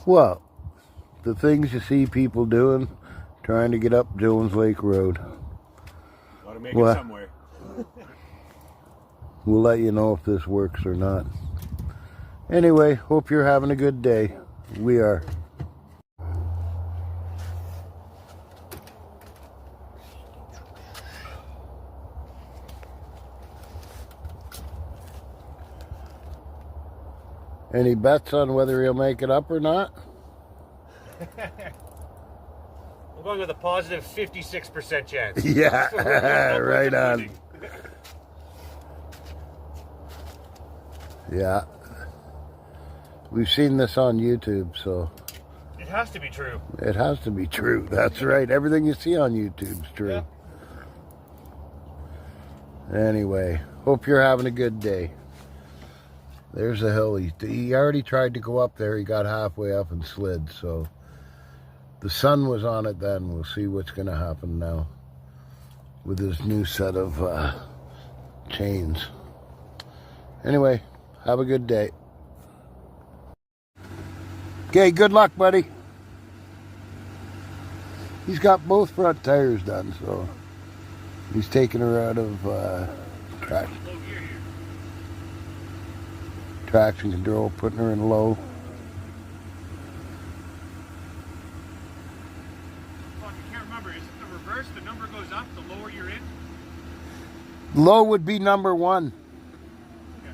Well, the things you see people doing, trying to get up Jones Lake Road. Gotta make it somewhere. We'll let you know if this works or not. Anyway, hope you're having a good day. We are. Any bets on whether he'll make it up or not? I'm going with a positive 56% chance. Yeah, right on. Yeah. We've seen this on YouTube, so... It has to be true. It has to be true. That's right. Everything you see on YouTube's true. Yeah. Anyway, hope you're having a good day. There's a hill. He already tried to go up there. He got halfway up and slid, so... The sun was on it then. We'll see what's going to happen now with his new set of chains. Anyway, have a good day. Okay, good luck, buddy. He's got both front tires done, so he's taking her out of traction control, putting her in low. The number goes up, the lower you're in? Low would be number 1. Okay.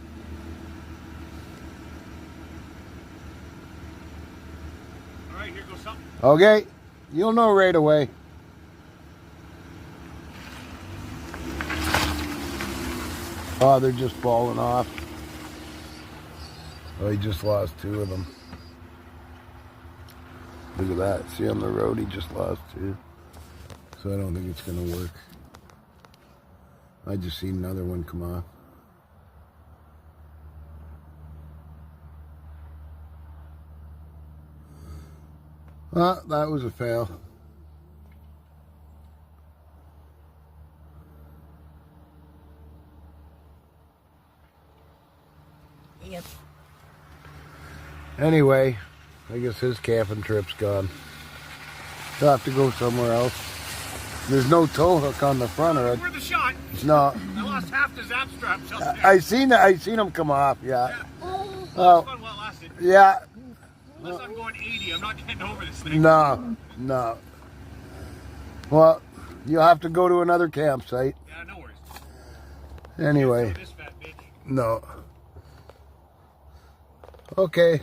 Alright, here goes something. Okay, you'll know right away. Oh, they're just falling off. Oh, he just lost 2 of them. Look at that. See on the road, he just lost 2. So I don't think it's going to work. I just seen another one come off. Ah, that was a fail. Yep. Anyway, I guess his camping trip's gone. He'll have to go somewhere else. There's no tow hook on the front of it. Worth a shot. No. I lost half the zap straps up there. I seen him come off, yeah. Oh, fun while it lasted. Yeah. Unless I'm going 80, I'm not getting over this thing. No. Well, you'll have to go to another campsite. Yeah, no worries. Anyway. This fat bitch. No. Okay.